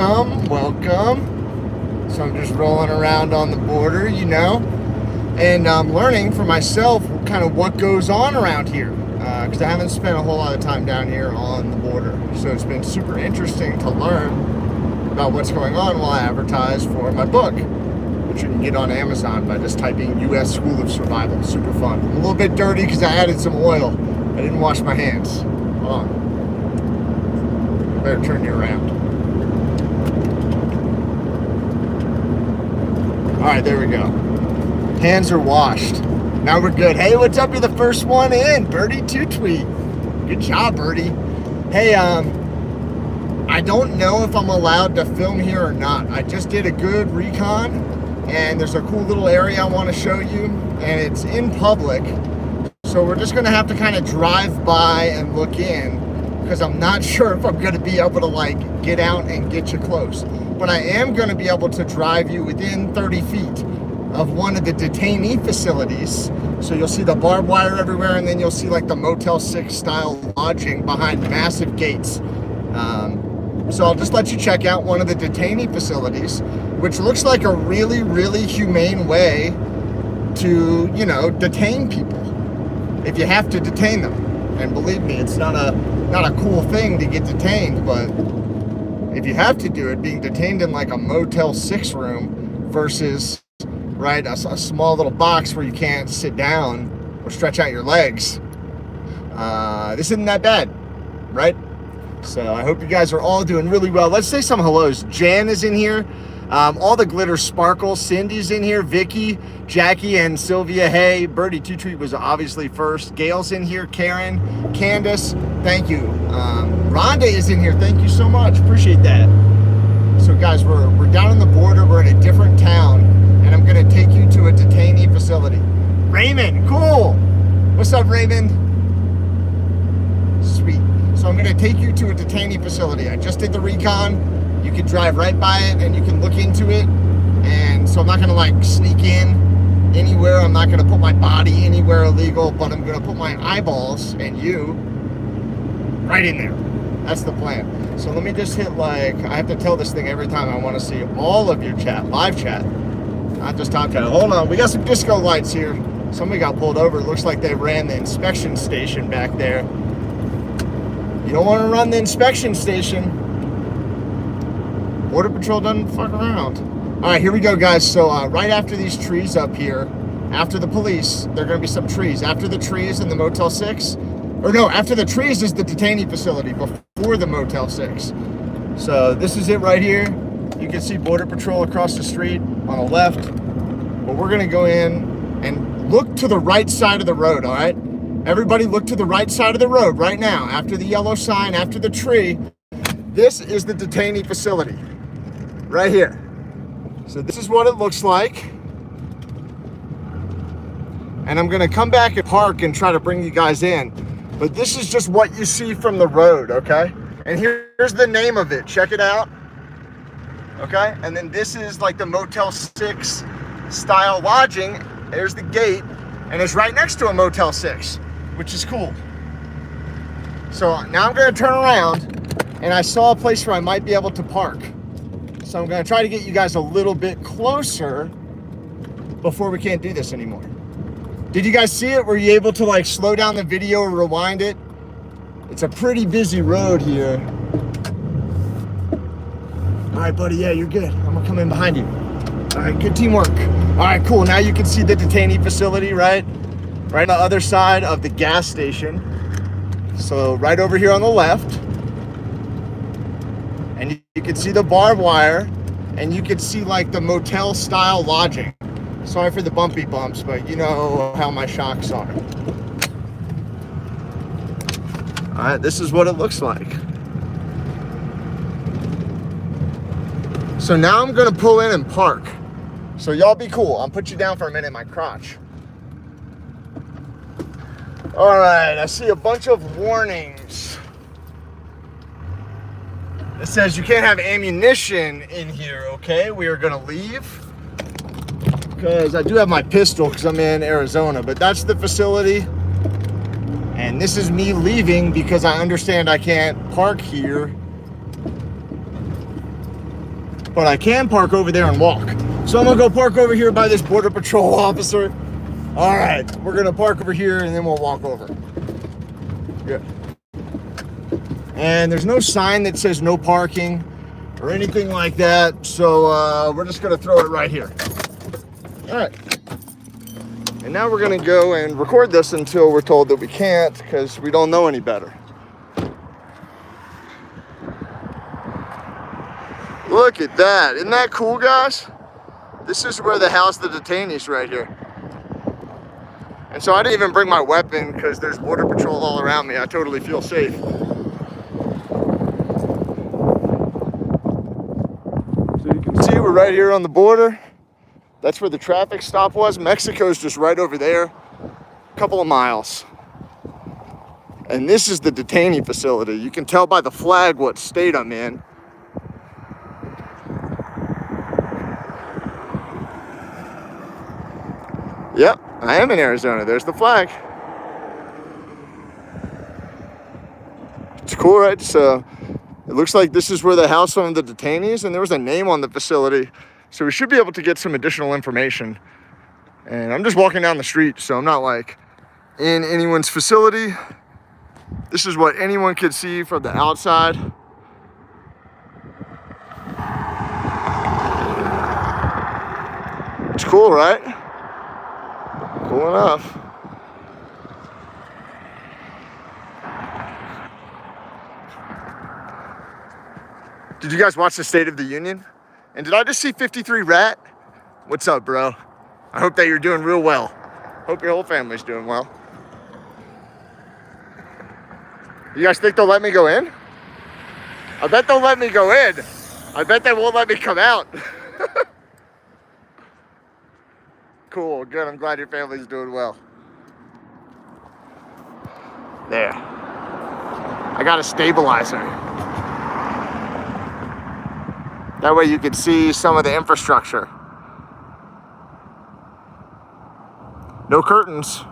welcome. So I'm just rolling around on the border, and I'm learning for myself kind of what goes on around here, because I haven't spent a whole lot of time down here on the border. So it's been super interesting to learn about what's going on while I advertise for my book, which you can get on Amazon by just typing U.S. School of Survival. Super fun. I'm a little bit dirty because I added some oil. I didn't wash my hands. Hold on. Better turn you around. All right, there we go. Hands are washed. Now we're good. Hey, what's up? You're the first one in. Birdie 2 tweet. Good job, Birdie. Hey, I don't know if I'm allowed to film here or not. I just did a good recon, and there's a cool little area I want to show you, and it's in public. So we're just gonna have to kind of drive by and look in, because I'm not sure if I'm gonna be able to get out and get you close. But I am gonna be able to drive you within 30 feet of one of the detainee facilities. So you'll see the barbed wire everywhere, and then you'll see the Motel 6 style lodging behind massive gates. So I'll just let you check out one of the detainee facilities, which looks like a really, really humane way to, detain people. If you have to detain them. And believe me, it's not a cool thing to get detained, but if you have to do it, being detained in a Motel 6 room versus, right, a small little box where you can't sit down or stretch out your legs, this isn't that bad, right? So I hope you guys are all doing really well. Let's say some hellos. Jan is in here. All the glitter sparkles. Cindy's in here. Vicky, Jackie, and Sylvia. Hey, Birdie 2 tweet was obviously first. Gail's in here. Karen, Candace, thank you. Rhonda is in here. Thank you so much. Appreciate that. So guys, we're down on the border. We're in a different town, and I'm gonna take you to a detainee facility. Raymond, cool. What's up, Raymond? Sweet. So I'm gonna take you to a detainee facility. I just did the recon. You can drive right by it and you can look into it. And so I'm not gonna sneak in anywhere. I'm not gonna put my body anywhere illegal, but I'm gonna put my eyeballs and you right in there. That's the plan. So let me just hit I have to tell this thing every time I wanna see all of your chat, live chat, not just talk chat. Hold on, we got some disco lights here. Somebody got pulled over. It looks like they ran the inspection station back there. You don't wanna run the inspection station. Border Patrol doesn't fuck around. All right, here we go, guys. So right after these trees up here, after the police, there are going to be some trees. After the trees in the Motel 6, or no, after the trees is the detainee facility before the Motel 6. So this is it right here. You can see Border Patrol across the street on the left. But we're going to go in and look to the right side of the road, all right? Everybody look to the right side of the road right now. After the yellow sign, after the tree, this is the detainee facility. Right here. So this is what it looks like. And I'm gonna come back and park and try to bring you guys in. But this is just what you see from the road, okay? And here's the name of it, check it out. Okay, and then this is the Motel 6 style lodging. There's the gate, and it's right next to a Motel 6, which is cool. So now I'm gonna turn around, and I saw a place where I might be able to park. So I'm gonna try to get you guys a little bit closer before we can't do this anymore. Did you guys see it? Were you able to slow down the video or rewind it? It's a pretty busy road here. All right, buddy, yeah, you're good. I'm gonna come in behind you. All right, good teamwork. All right, cool. Now you can see the detainee facility, right? Right on the other side of the gas station. So right over here on the left. And you can see the barbed wire, and you can see the motel style lodging. Sorry for the bumpy bumps, but you know how my shocks are. All right, this is what it looks like. So now I'm gonna pull in and park. So y'all be cool. I'll put you down for a minute in my crotch. All right, I see a bunch of warnings. It says you can't have ammunition in here, okay? We are gonna leave. Because I do have my pistol because I'm in Arizona, but that's the facility. And this is me leaving because I understand I can't park here but I can park over there and walk. So I'm gonna go park over here by this Border Patrol officer. All right, we're gonna park over here and then we'll walk over. Yeah. And there's no sign that says no parking or anything like that. So we're just gonna throw it right here. All right. And now we're gonna go and record this until we're told that we can't because we don't know any better. Look at that, isn't that cool, guys? This is where the house of the detainees right here. And so I didn't even bring my weapon because there's Border Patrol all around me. I totally feel safe. So you can see we're right here on the border. That's where the traffic stop was. Mexico's just right over there, a couple of miles. And this is the detainee facility. You can tell by the flag what state I'm in. Yep, I am in Arizona. There's the flag. It's cool, right? So it looks like this is where the house of the detainees, and there was a name on the facility. So we should be able to get some additional information. And I'm just walking down the street, so I'm not like in anyone's facility. This is what anyone could see from the outside. It's cool, right? Cool enough. Did you guys watch the State of the Union? And did I just see 53 Rat? What's up, bro? I hope that you're doing real well. Hope your whole family's doing well. You guys think they'll let me go in? I bet they'll let me go in. I bet they won't let me come out. Cool, good. I'm glad your family's doing well. There. I got a stabilizer. That way you can see some of the infrastructure. No curtains.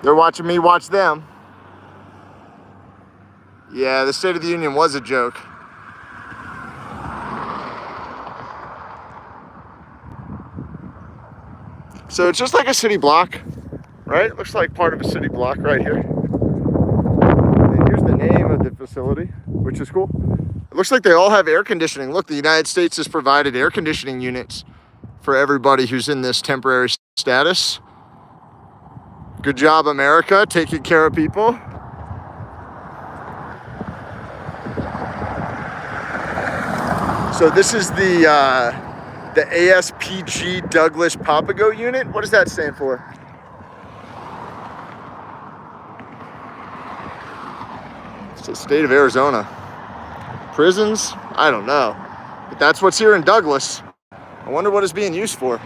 They're watching me watch them. Yeah, the State of the Union was a joke. So it's just like a city block, right? It looks like part of a city block right here. And here's the name of the facility, which is cool. It looks like they all have air conditioning. Look, the United States has provided air conditioning units for everybody who's in this temporary status. Good job, America, taking care of people. So this is the ASPG Douglas Papago unit. What does that stand for? It's the state of Arizona. Prisons? I don't know. But that's what's here in Douglas. I wonder what it's being used for.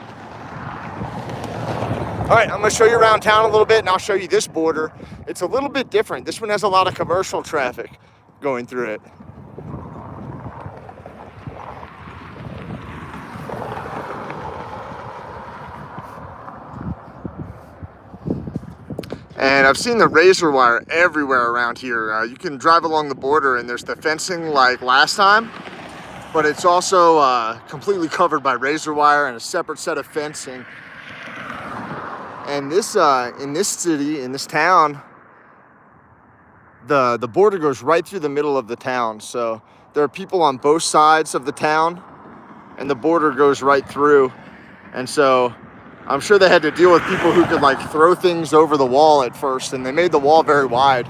All right, I'm gonna show you around town a little bit and I'll show you this border. It's a little bit different. This one has a lot of commercial traffic going through it. And I've seen the razor wire everywhere around here. You can drive along the border and there's the fencing like last time, but it's also completely covered by razor wire and a separate set of fencing. And this, in this city, in this town, the border goes right through the middle of the town. So there are people on both sides of the town and the border goes right through. And so I'm sure they had to deal with people who could like throw things over the wall at first, and they made the wall very wide.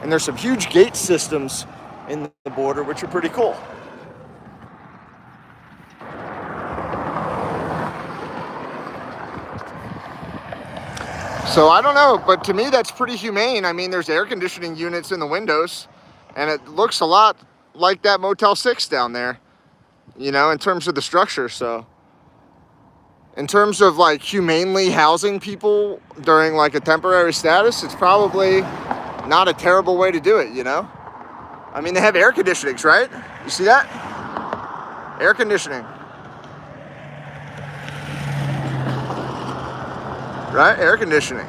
And there's some huge gate systems in the border, which are pretty cool. So I don't know, but to me that's pretty humane. I mean, there's air conditioning units in the windows, and it looks a lot like that Motel 6 down there, you know, in terms of the structure. So in terms of like humanely housing people during like a temporary status, it's probably not a terrible way to do it, you know? I mean, they have air conditionings, right? You see that? Air conditioning. Right? Air conditioning.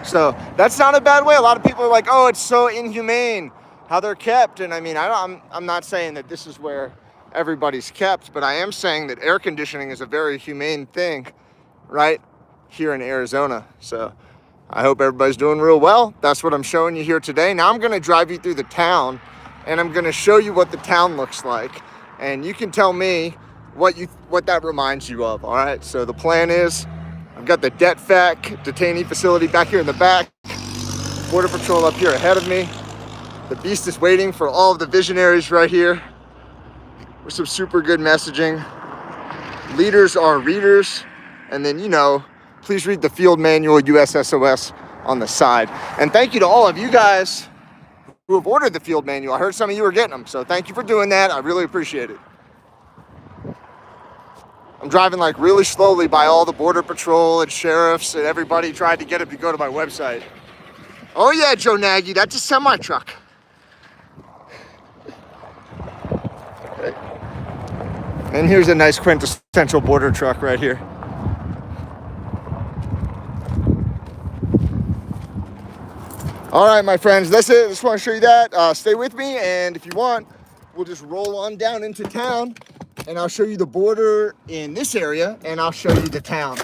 So that's not a bad way. A lot of people are like, oh, it's so inhumane. how they're kept. And I mean, I'm not saying that this is where everybody's kept, but I am saying that air conditioning is a very humane thing right here in Arizona. So I hope everybody's doing real well. That's what I'm showing you here today. Now I'm going to drive you through the town, and I'm going to show you what the town looks like, and you can tell me what that reminds you of. All right, so the plan is I've got the DetFac detainee facility back here in the back, Border Patrol up here ahead of me. The beast is waiting for all of the visionaries right here with some super good messaging. Leaders are readers. And then, you know, please read the field manual USSOS on the side. And thank you to all of you guys who have ordered the field manual. I heard some of you were getting them, so thank you for doing that. I really appreciate it. I'm driving like really slowly by all the Border Patrol and sheriffs, and everybody tried to get it to go to my website. Oh yeah, Joe Nagy, that's a semi-truck. Okay. And here's a nice quintessential border truck right here. All right, my friends, that's it. Just want to show you that. Stay with me, and if you want, we'll just roll on down into town, and I'll show you the border in this area, and I'll show you the town.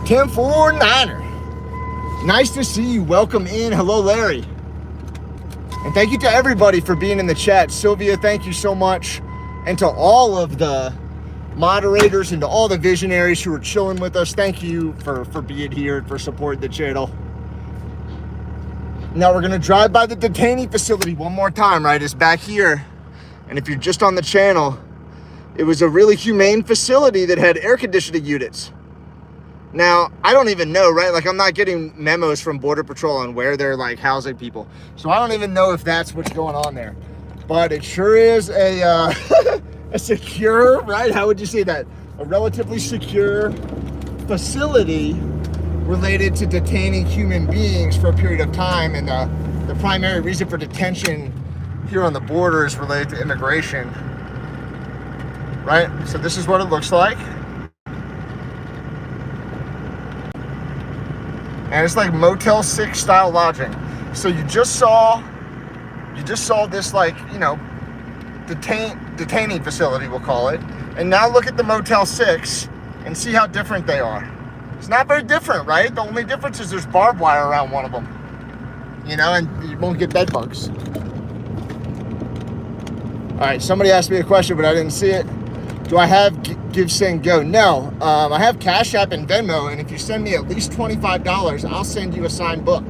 10-4-9er. Nice to see you. Welcome in. Hello, Larry. And thank you to everybody for being in the chat. Sylvia, thank you so much. And to all of the moderators and to all the visionaries who are chilling with us, thank you for being here and for supporting the channel. Now we're gonna drive by the detainee facility one more time, right? It's back here. And if you're just on the channel, it was a really humane facility that had air conditioning units. Now, I don't even know, right? Like, I'm not getting memos from Border Patrol on where they're like housing people. So I don't even know if that's what's going on there. But it sure is a a secure, right? How would you say that? A relatively secure facility related to detaining human beings for a period of time. And the primary reason for detention here on the border is related to immigration, right? So this is what it looks like. And it's like Motel 6 style lodging. So you just saw this, like, you know, detainee facility, we'll call it. And now look at the Motel 6 and see how different they are. It's not very different, right? The only difference is there's barbed wire around one of them. You know, and you won't get bed bugs. All right, somebody asked me a question, but I didn't see it. Do I have Give, Send, Go? No, I have Cash App and Venmo, and if you send me at least $25, I'll send you a signed book.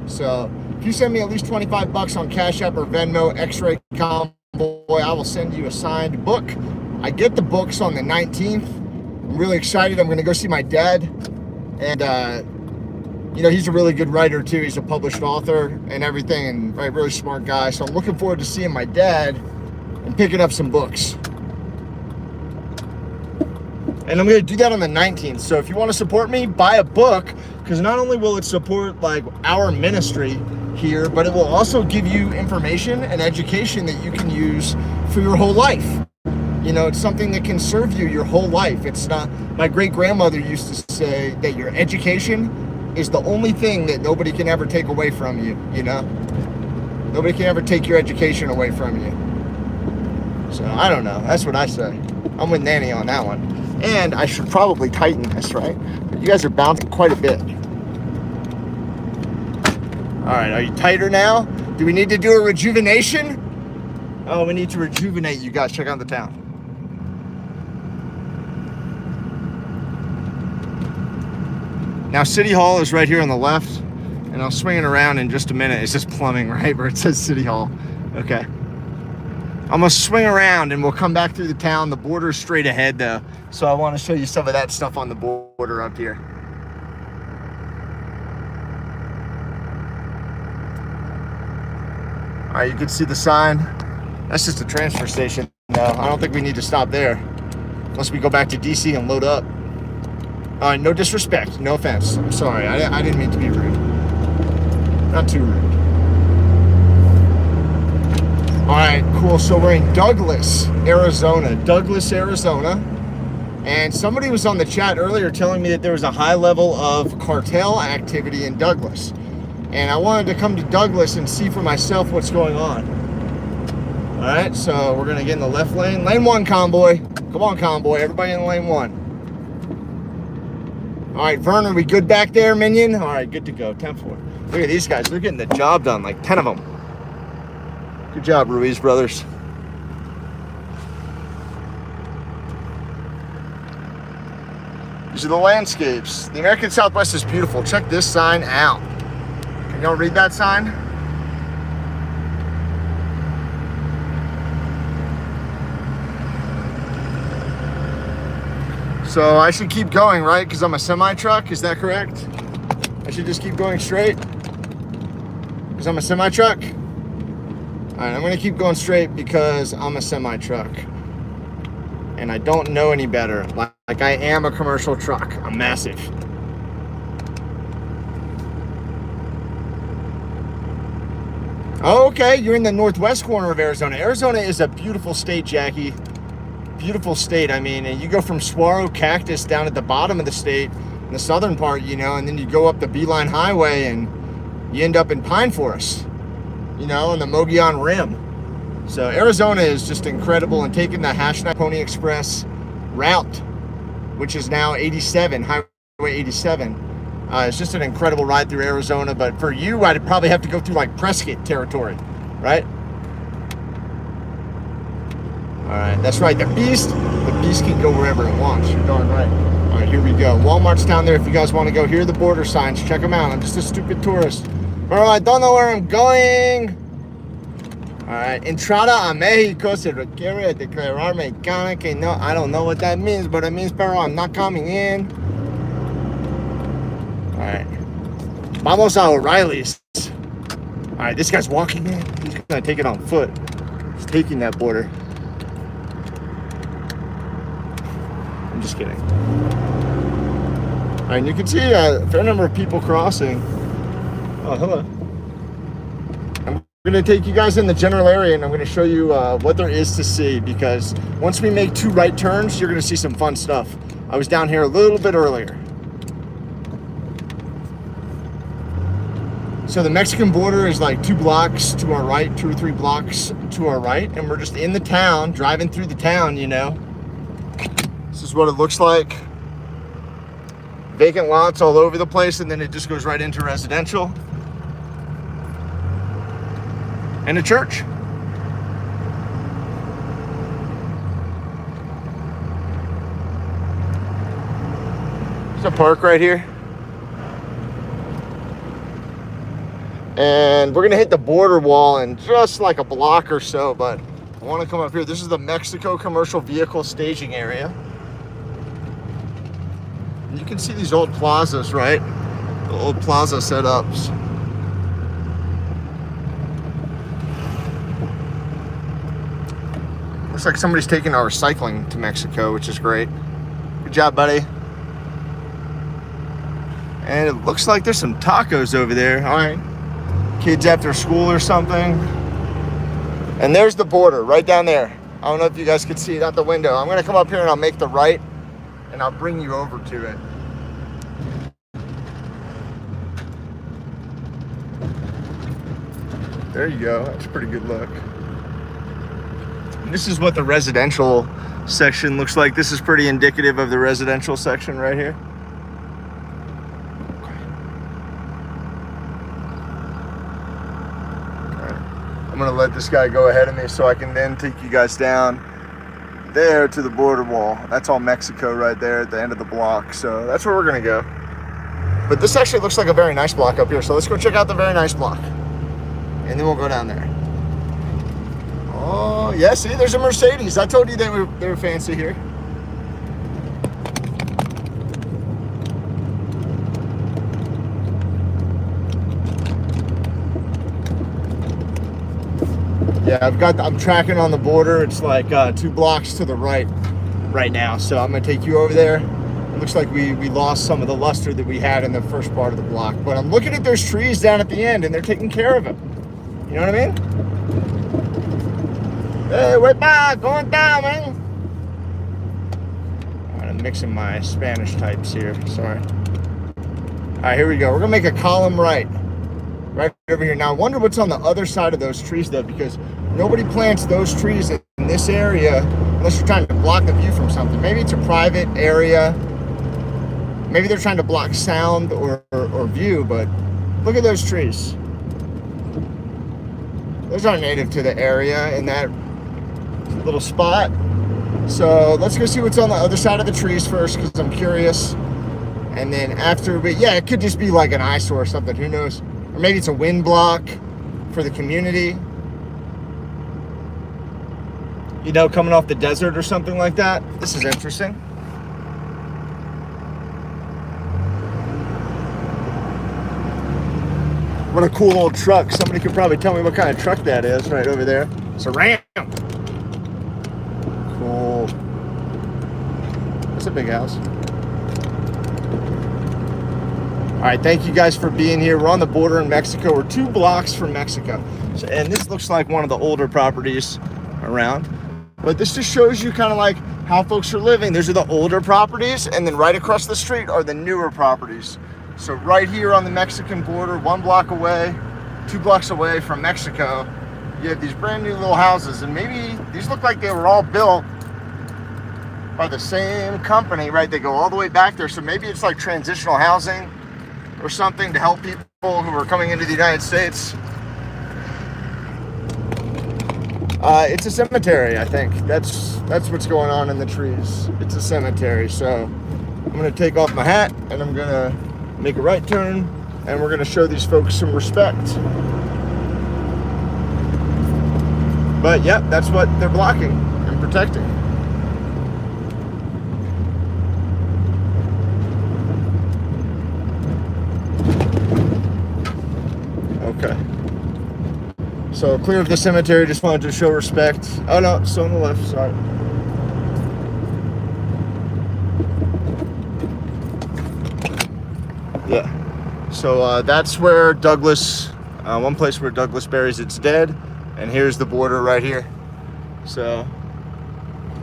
So if you send me at least 25 bucks on Cash App or Venmo, X-Ray Convoy, I will send you a signed book. I get the books on the 19th. I'm really excited. I'm going to go see my dad, and you know, he's a really good writer too. He's a published author and everything, and right, really smart guy. So I'm looking forward to seeing my dad and picking up some books. And I'm going to do that on the 19th. So if you want to support me, buy a book, because not only will it support like our ministry here, but it will also give you information and education that you can use for your whole life. You know, it's something that can serve you your whole life. It's not, my great grandmother used to say that your education is the only thing that nobody can ever take away from you, you know? Nobody can ever take your education away from you. So I don't know, that's what I say. I'm with Nanny on that one. And I should probably tighten this, right? But you guys are bouncing quite a bit. All right, are you tighter now? Do we need to do a rejuvenation? Oh, we need to rejuvenate you guys. Check out the town. Now, City Hall is right here on the left, and I'll swing it around in just a minute. It's just plumbing, right, where it says City Hall. Okay. I'm gonna swing around and we'll come back through the town. The border's straight ahead though, so I want to show you some of that stuff on the border up here. All right, you can see the sign. That's just a transfer station. No, I don't think we need to stop there unless we go back to DC and load up. All right, no disrespect, no offense. I'm sorry, I didn't mean to be rude. Not too rude. All right, cool. So we're in Douglas, Arizona. Douglas, Arizona. And somebody was on the chat earlier telling me that there was a high level of cartel activity in Douglas. And I wanted to come to Douglas and see for myself what's going on. All right, so we're gonna get in the left lane. Lane 1, convoy. Come on, convoy, everybody in lane 1. All right, Vern, are we good back there, minion? All right, good to go, 10-4. Look at these guys, they're getting the job done, like 10 of them. Good job, Ruiz brothers. These are the landscapes. The American Southwest is beautiful. Check this sign out. Can y'all read that sign? So I should keep going, right? Because I'm a semi-truck, is that correct? I should just keep going straight? Because I'm a semi-truck? All right, I'm gonna keep going straight because I'm a semi-truck. And I don't know any better. Like I am a commercial truck. I'm massive. Oh, okay, you're in the northwest corner of Arizona. Arizona is a beautiful state, Jackie. Beautiful state. I mean, you go from Saguaro Cactus down at the bottom of the state, in the southern part, you know, and then you go up the Beeline Highway and you end up in Pine Forest, you know, in the Mogollon Rim. So Arizona is just incredible, and taking the Hashtag Pony Express route, which is now 87, Highway 87, it's just an incredible ride through Arizona. But for you, I'd probably have to go through like Prescott territory, right? All right, that's right, the beast can go wherever it wants, you're darn right. All right, here we go. Walmart's down there if you guys want to go. Here are the border signs, check them out. I'm just a stupid tourist. Bro, I don't know where I'm going. All right, entrada a México se requiere declarar mexicana que no, I don't know what that means, but it means, pero I'm not coming in. All right, vamos a O'Reilly's. All right, this guy's walking in. He's gonna take it on foot. He's taking that border. I'm just kidding. All right, and you can see a fair number of people crossing. Oh, hello. I'm gonna take you guys in the general area and I'm gonna show you what there is to see, because once we make 2 right turns, you're gonna see some fun stuff. I was down here a little bit earlier. So the Mexican border is like 2 blocks to our right, 2 or 3 blocks to our right, and we're just in the town, driving through the town, you know. This is what it looks like. Vacant lots all over the place, and then it just goes right into residential. And a church. There's a park right here. And we're gonna hit the border wall in just like a block or so, but I wanna come up here. This is the Mexico commercial vehicle staging area. You can see these old plazas, right? The old plaza setups. Looks like somebody's taking our recycling to Mexico, which is great. Good job, buddy. And it looks like there's some tacos over there. All right. Kids after school or something. And there's the border right down there. I don't know if you guys can see it out the window. I'm gonna come up here and I'll make the right and I'll bring you over to it. There you go, that's a pretty good look. And this is what the residential section looks like. This is pretty indicative of the residential section right here. I'm gonna let this guy go ahead of me so I can then take you guys down there to the border wall. That's all Mexico right there at the end of the block. So that's where we're gonna go. But this actually looks like a very nice block up here. So let's go check out the very nice block. And then we'll go down there. Oh, yeah, see, there's a Mercedes. I told you they were fancy here. Yeah, I'm tracking on the border. It's like 2 blocks to the right now. So I'm gonna take you over there. It looks like we lost some of the luster that we had in the first part of the block. But I'm looking at those trees down at the end and they're taking care of it. You know what I mean? Hey, we're back, going down, man. All right, I'm I'm mixing my Spanish types here, sorry. All right, here we go. We're gonna make a column right over here. Now, I wonder what's on the other side of those trees though, because nobody plants those trees in this area unless you're trying to block the view from something. Maybe it's a private area. Maybe they're trying to block sound or view, but look at those trees. Those aren't native to the area in that little spot. So let's go see what's on the other side of the trees first, because I'm curious. And then after it could just be like an eyesore or something, who knows? Or maybe it's a wind block for the community. You know, coming off the desert or something like that. This is interesting. What a cool old truck. Somebody could probably tell me what kind of truck that is right over there. It's a Ram. Cool. That's a big house. All right, thank you guys for being here. We're on the border in Mexico. We're 2 blocks from Mexico. So, and this looks like one of the older properties around. But this just shows you kind of like how folks are living. These are the older properties, and then right across the street are the newer properties. So right here on the Mexican border, 1 block away, 2 blocks away from Mexico, you have these brand new little houses. And maybe these look like they were all built by the same company, right? They go all the way back there. So maybe it's like transitional housing or something to help people who are coming into the United States. It's a cemetery, I think. That's what's going on in the trees. It's a cemetery. So I'm gonna take off my hat and I'm gonna make a right turn, and we're gonna show these folks some respect. But yep, that's what they're blocking and protecting. Okay. So clear of the cemetery, just wanted to show respect. Oh no, it's on the left, sorry. Yeah. So that's where Douglas, one place where Douglas buries its dead. And here's the border right here. So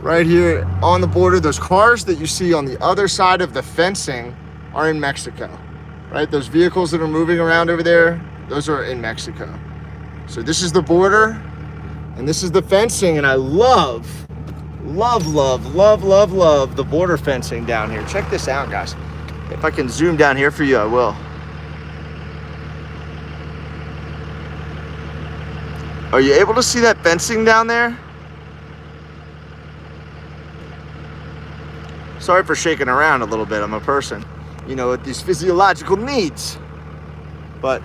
right here on the border, those cars that you see on the other side of the fencing are in Mexico, right? Those vehicles that are moving around over there, those are in Mexico. So this is the border and this is the fencing. And I love the border fencing down here. Check this out, guys. If I can zoom down here for you, I will. Are you able to see that fencing down there? Sorry for shaking around a little bit. I'm a person, you know, with these physiological needs. But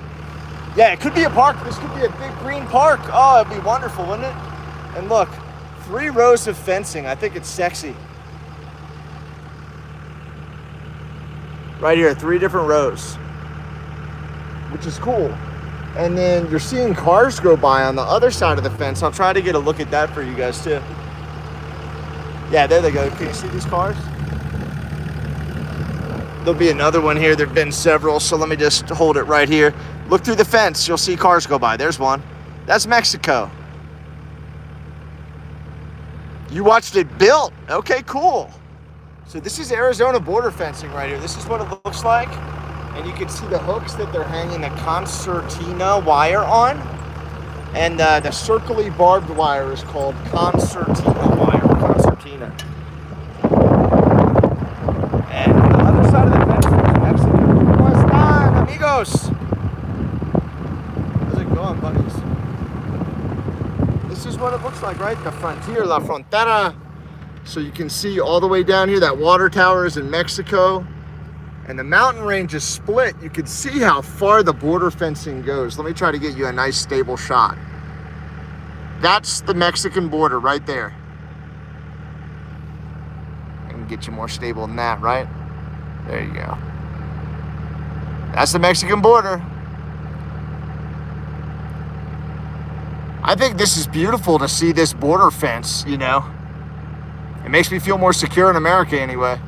yeah, it could be a park. This could be a big green park. Oh, it'd be wonderful, wouldn't it? And look, 3 rows of fencing. I think it's sexy. Right here, 3 different rows, which is cool. And then you're seeing cars go by on the other side of the fence. I'll try to get a look at that for you guys too. Yeah, there they go. Can you see these cars? There'll be another one here. There've been several, so let me just hold it right here. Look through the fence. You'll see cars go by. There's one. That's Mexico. You watched it built. Okay, cool. So this is Arizona border fencing right here. This is what it looks like. And you can see the hooks that they're hanging the concertina wire on. And the circly barbed wire is called concertina wire. Concertina. And on the other side of the fence is Mexico. ¿Cómo están, amigos? How's it going, buddies? This is what it looks like, right? The frontier, la frontera. So you can see all the way down here, that water tower is in Mexico. And the mountain range is split. You can see how far the border fencing goes. Let me try to get you a nice stable shot. That's the Mexican border right there. I can get you more stable than that, right? There you go. That's the Mexican border. I think this is beautiful to see this border fence, you know. It makes me feel more secure in America anyway.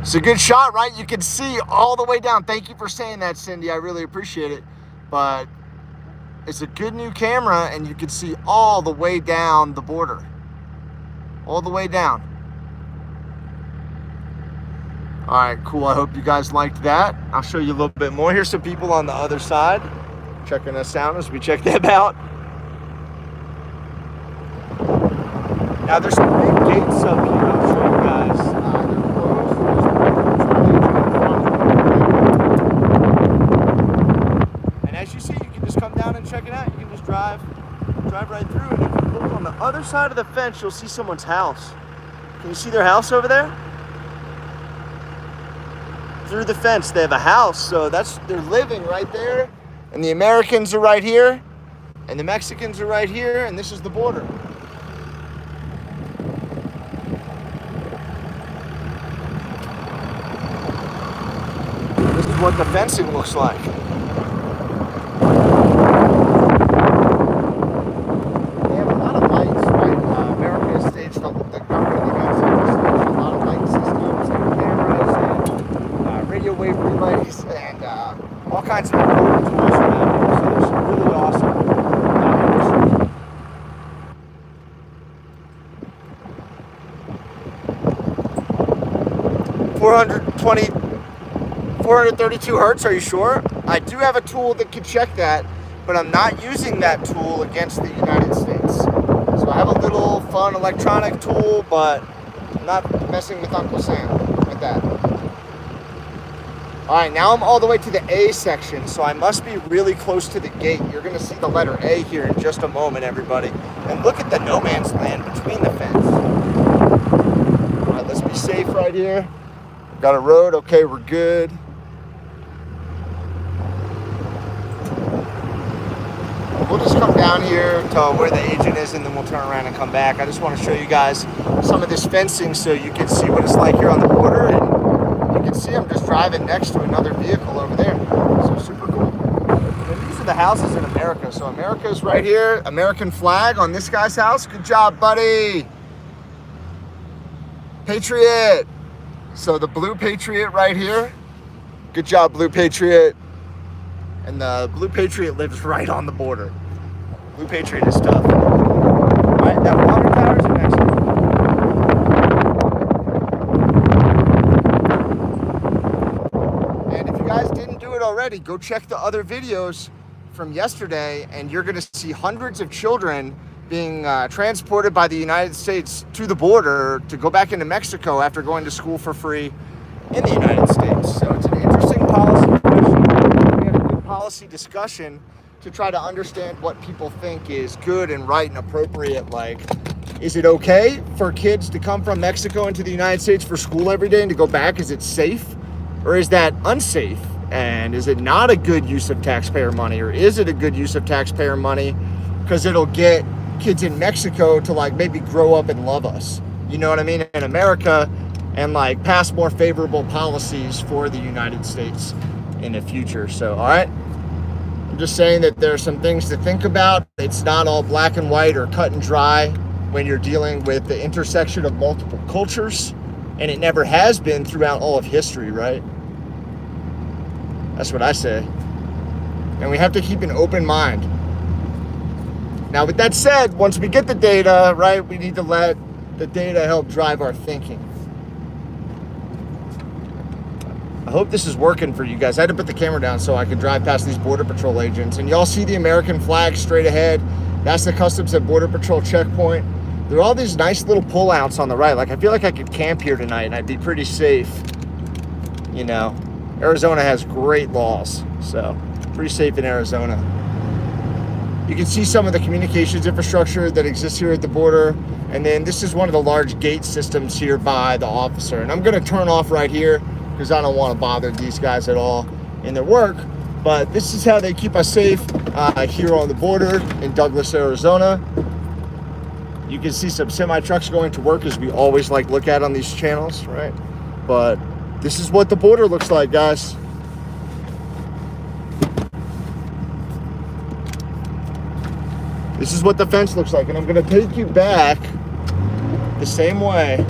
It's a good shot, right? You can see all the way down. Thank you for saying that, Cindy. I really appreciate it. But is a good new camera, and you can see all the way down the border. All the way down. All right, cool. I hope you guys liked that. I'll show you a little bit more. Here's some people on the other side checking us out as we check them out. Now there's some big gates up here. I'll show you guys. They're closed. And as you see, you can just come down and check it out. You can just drive right through. And if you look on the other side of the fence, you'll see someone's house. Can you see their house over there? Through the fence, they have a house. So they're living right there. And the Americans are right here. And the Mexicans are right here. And this is the border. This is what the fencing looks like. They have a lot of lights, right? America has staged, the government of the United States has staged a lot of light systems and cameras and radio wave relays and all kinds of important tools around here. So there's some really awesome 432 hertz, are you sure? I do have a tool that can check that, but I'm not using that tool against the United States. So I have a little fun electronic tool, but I'm not messing with Uncle Sam with that. All right, now I'm all the way to the A section, so I must be really close to the gate. You're gonna see the letter A here in just a moment, everybody. And look at the no man's land between the fence. All right, let's be safe right here. Got a road, okay, we're good. We'll just come down here to where the agent is and then we'll turn around and come back. I just want to show you guys some of this fencing so you can see what it's like here on the border. And you can see I'm just driving next to another vehicle over there. So super cool. And these are the houses in America. So America's right here. American flag on this guy's house. Good job, buddy. Patriot. So the Blue Patriot right here. Good job, Blue Patriot. And the Blue Patriot lives right on the border. Blue Patriot is tough. All right, that water tower is in Mexico. And if you guys didn't do it already, go check the other videos from yesterday, and you're gonna see hundreds of children being transported by the United States to the border to go back into Mexico after going to school for free in the United States. So it's an interesting policy question. We had a good policy discussion to try to understand what people think is good and right and appropriate. Like, is it okay for kids to come from Mexico into the United States for school every day and to go back? Is it safe, or is that unsafe? And is it not a good use of taxpayer money, or is it a good use of taxpayer money because it'll get kids in Mexico to like maybe grow up and love us, you know what I mean, in America, and like pass more favorable policies for the United States in the future. So, all right, I'm just saying that there are some things to think about. It's not all black and white or cut and dry when you're dealing with the intersection of multiple cultures, and it never has been throughout all of history, right? That's what I say. And we have to keep an open mind. Now, with that said, once we get the data, right, we need to let the data help drive our thinking. I hope this is working for you guys. I had to put the camera down so I could drive past these Border Patrol agents. And y'all see the American flag straight ahead. That's the Customs and Border Patrol checkpoint. There are all these nice little pullouts on the right. Like, I feel like I could camp here tonight and I'd be pretty safe. You know, Arizona has great laws, so pretty safe in Arizona. You can see some of the communications infrastructure that exists here at the border. And then this is one of the large gate systems here by the officer. And I'm gonna turn off right here because I don't want to bother these guys at all in their work. But this is how they keep us safe here on the border in Douglas, Arizona. You can see some semi-trucks going to work, as we always like look at on these channels, right? But this is what the border looks like, guys. This is what the fence looks like, and I'm gonna take you back the same way.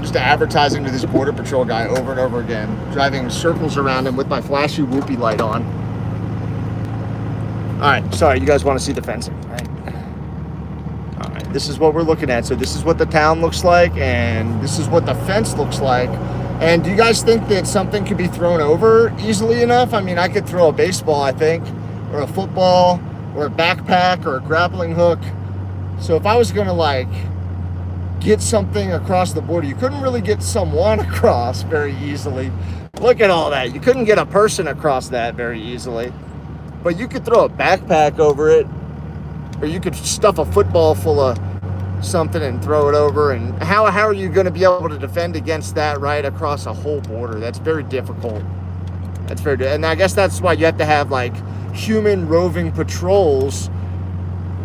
Just advertising to this Border Patrol guy over and over again, driving circles around him with my flashy whoopee light on. right, sorry, you guys want to see the fencing, right? All right, this is what we're looking at. So this is what the town looks like, and this is what the fence looks like. And do you guys think that something could be thrown over easily enough? I mean, I could throw a baseball, I think, or a football, or a backpack, or a grappling hook. So if I was gonna like get something across the border, you couldn't really get someone across very easily. Look at all that. You couldn't get a person across that very easily. But you could throw a backpack over it, or you could stuff a football full of something and throw it over. And how are you going to be able to defend against that right across a whole border? That's very difficult. That's very, and I guess that's why you have to have like human roving patrols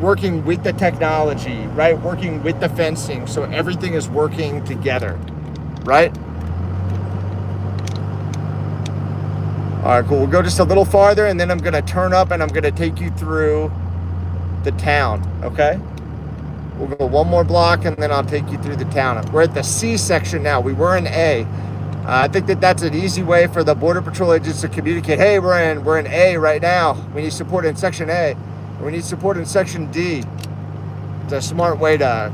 working with the technology, right? Working with the fencing, so everything is working together, right? All right, cool. We'll go just a little farther, and then I'm going to turn up, and I'm going to take you through the town, okay? We'll go one more block, and then I'll take you through the town. We're at the C section now. We were in A. I think that's an easy way for the Border Patrol agents to communicate, hey, we're in A right now. We need support in Section A. Or we need support in Section D. It's a smart way to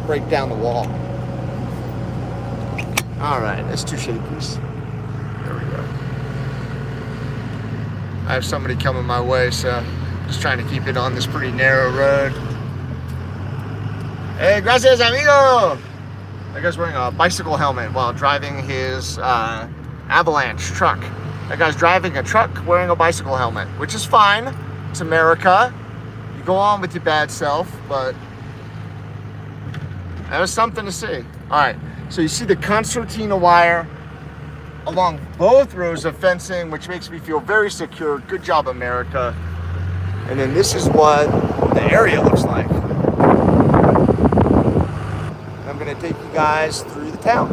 break down the wall. All right, that's two shakies. There we go. I have somebody coming my way, so just trying to keep it on this pretty narrow road. Hey, gracias, amigo! That guy's wearing a bicycle helmet while driving his avalanche truck. That guy's driving a truck wearing a bicycle helmet, which is fine. It's America. You go on with your bad self, but that was something to see. All right, so you see the concertina wire along both rows of fencing, which makes me feel very secure. Good job, America. And then this is what the area looks like. I'm gonna take you guys through the town.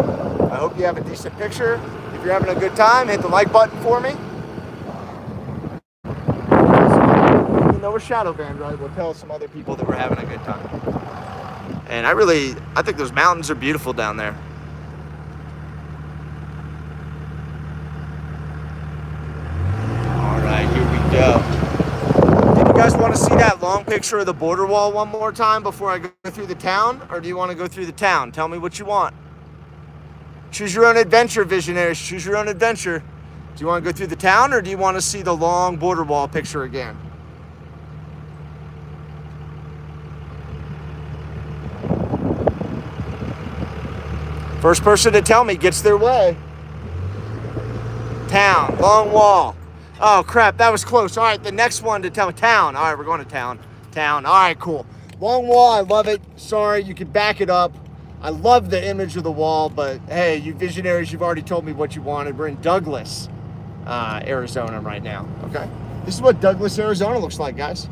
I hope you have a decent picture. If you're having a good time, hit the like button for me. Even though we're shadow banned, right, we'll tell some other people that we're having a good time. And I think those mountains are beautiful down there. Go. Do you guys want to see that long picture of the border wall one more time before I go through the town? Or do you want to go through the town? Tell me what you want. Choose your own adventure, visionaries. Choose your own adventure. Do you want to go through the town, or do you want to see the long border wall picture again? First person to tell me gets their way. Town, long wall. Oh, crap, that was close. All right, the next one to tell me. Town. All right, we're going to town. Town. All right, cool. Long wall, I love it. Sorry, you can back it up. I love the image of the wall, but hey, you visionaries, you've already told me what you wanted. We're in Douglas, Arizona right now, okay? This is what Douglas, Arizona looks like, guys.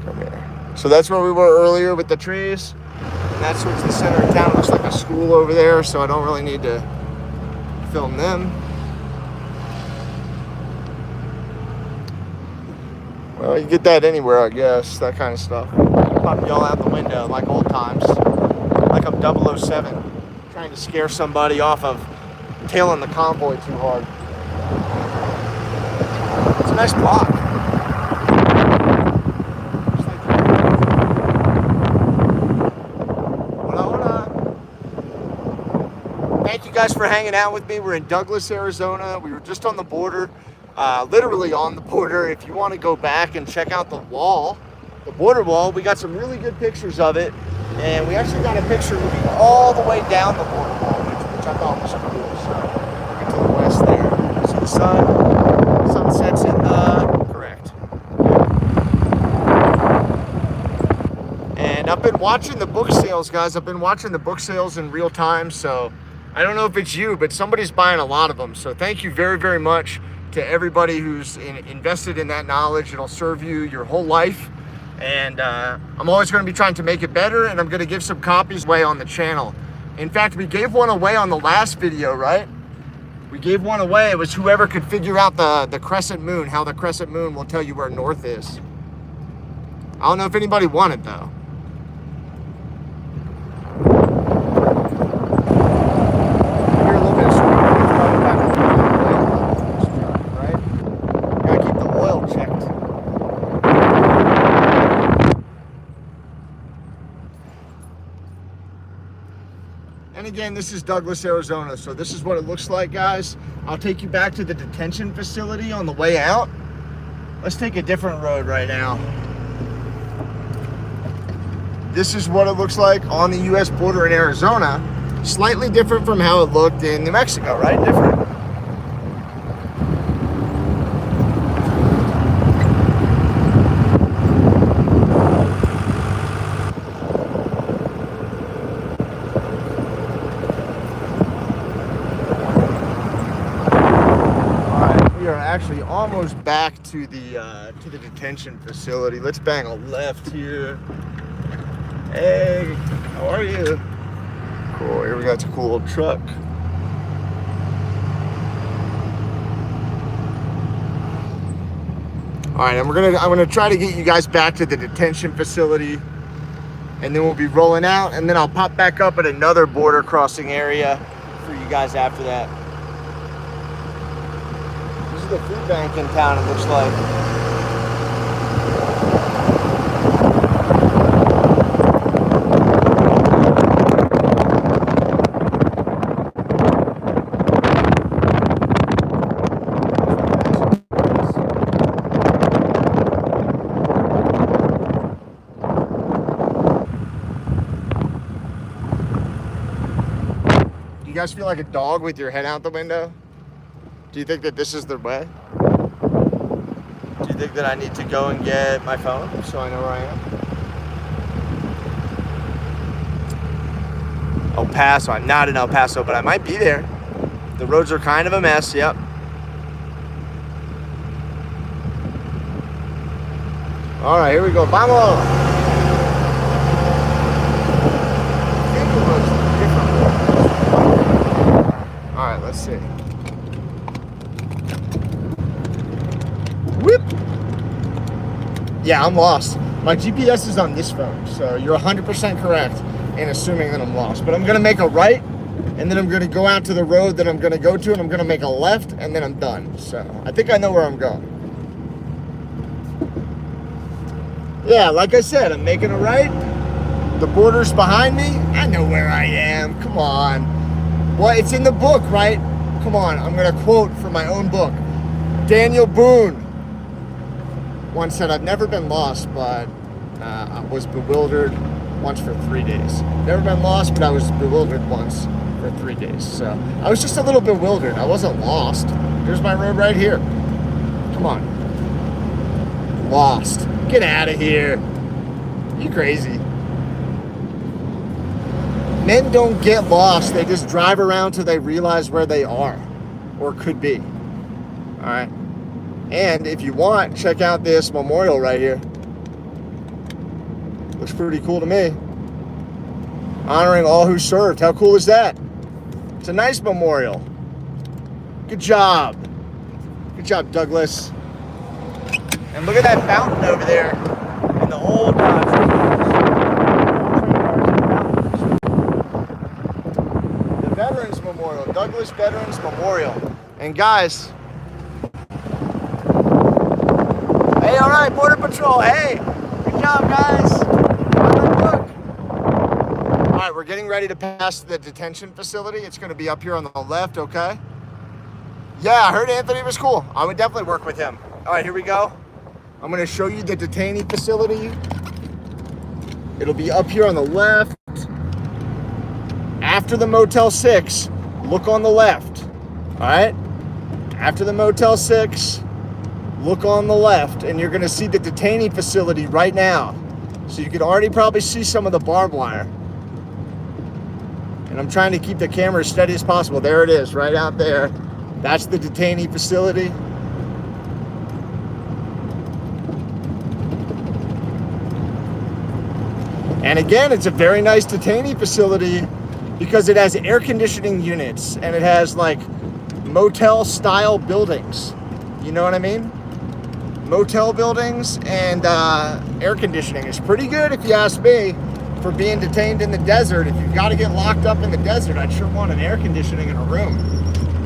Come here. So that's where we were earlier with the trees. And that's what's the center of town. It looks like a school over there, so I don't really need to film them. Well, you get that anywhere, I guess, that kind of stuff. Pop y'all out the window like old times. Like I'm 007, trying to scare somebody off of tailing the convoy too hard. It's a nice block. Thank you guys for hanging out with me. We're in Douglas, Arizona. We were just on the border, literally on the border. If you want to go back and check out the wall, the border wall, we got some really good pictures of it. And we actually got a picture moving all the way down the border wall, which I thought was cool. So look to the west there. See the sun? Sunset's in the, correct. And I've been watching the book sales, guys. I've been watching the book sales in real time, so I don't know if it's you, but somebody's buying a lot of them. So thank you very, very much to everybody who's invested in that knowledge. It'll serve you your whole life. And I'm always going to be trying to make it better, and I'm going to give some copies away on the channel. In fact, we gave one away on the last video, right? We gave one away. It was whoever could figure out the crescent moon, how the crescent moon will tell you where north is. I don't know if anybody won it, though. And again, this is Douglas, Arizona. So this is what it looks like, guys. I'll take you back to the detention facility on the way out. Let's take a different road right now. This is what it looks like on the US border in Arizona. Slightly different from how it looked in New Mexico, right? Different. Actually almost back to the detention facility. Let's bang a left here. Hey, how are you? Cool. Here we got a cool old truck. All right, I'm gonna try to get you guys back to the detention facility, and then we'll be rolling out, and then I'll pop back up at another border crossing area for you guys after that. The food bank in town, it looks like. Do you guys feel like a dog with your head out the window? Do you think that this is the way? Do you think that I need to go and get my phone so I know where I am? El Paso. I'm not in El Paso, but I might be there. The roads are kind of a mess, yep. All right, here we go. Vamos! All right, let's see. Whip. Yeah, I'm lost. My GPS is on this phone, so you're 100% correct in assuming that I'm lost. But I'm gonna make a right, and then I'm gonna go out to the road that I'm gonna go to, and I'm gonna make a left, and then I'm done. So I think I know where I'm going. Yeah, like I said, I'm making a right. The border's behind me. I know where I am. Come on. Well, it's in the book, right? Come on, I'm gonna quote from my own book. Daniel Boone once said, I've never been lost, but I was bewildered once for 3 days. Never been lost, but I was bewildered once for 3 days. So I was just a little bewildered. I wasn't lost. There's my road right here. Come on. Lost. Get out of here. You crazy. Men don't get lost. They just drive around till they realize where they are or could be. All right. And if you want, check out this memorial right here. Looks pretty cool to me. Honoring all who served. How cool is that? It's a nice memorial. Good job. Good job, Douglas. And look at that fountain over there in the old the Veterans Memorial, Douglas Veterans Memorial. And guys, hey, all right, Border Patrol, hey, good job, guys. Look. All right, we're getting ready to pass the detention facility. It's going to be up here on the left, okay? Yeah, I heard Anthony was cool. I would definitely work with him. All right, here we go. I'm going to show you the detainee facility. It'll be up here on the left. After the Motel 6, look on the left. All right? After the Motel 6, look on the left, and you're going to see the detainee facility right now. So you can already probably see some of the barbed wire. And I'm trying to keep the camera as steady as possible. There it is, right out there. That's the detainee facility. And again, it's a very nice detainee facility because it has air conditioning units and it has like motel style buildings. You know what I mean? Motel buildings and air conditioning is pretty good if you ask me for being detained in the desert. If you've got to get locked up in the desert, I'd sure want an air conditioning in a room.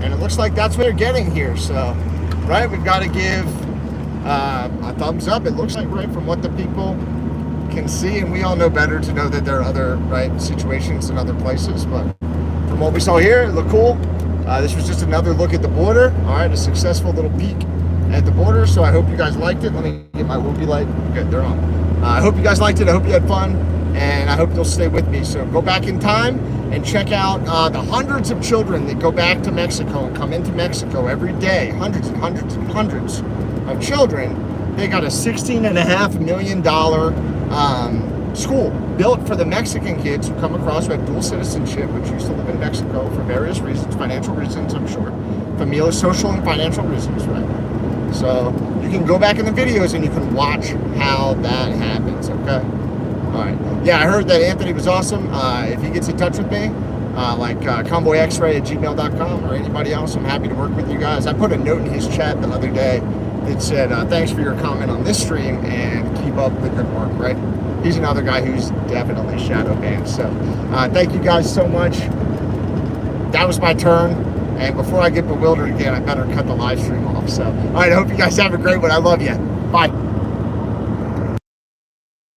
And it looks like that's what they're getting here. So, right, we've got to give a thumbs up. It looks like, right, from what the people can see, and we all know better to know that there are other, right, situations in other places, but from what we saw here, it looked cool. This was just another look at the border. All right, a successful little peek at the border. So I hope you guys liked it. Let me get my whoopee light. Good, they're on. I hope you guys liked it. I hope you had fun, and I hope you'll stay with me. So go back in time and check out the hundreds of children that go back to Mexico and come into Mexico every day. Hundreds and hundreds and hundreds of children. They got a $16.5 million school built for the Mexican kids who come across who have dual citizenship, which used to live in Mexico for various reasons, financial reasons, I'm sure, familial, social, and financial reasons, right? So you can go back in the videos and you can watch how that happens, okay? All right. Yeah, I heard that Anthony was awesome. If he gets in touch with me, like convoyxray@gmail.com or anybody else, I'm happy to work with you guys. I put a note in his chat the other day that said, thanks for your comment on this stream and keep up the good work, right? He's another guy who's definitely shadow banned. So thank you guys so much. That was my turn. And before I get bewildered again, I better cut the live stream off. So, all right, I hope you guys have a great one. I love you. Bye.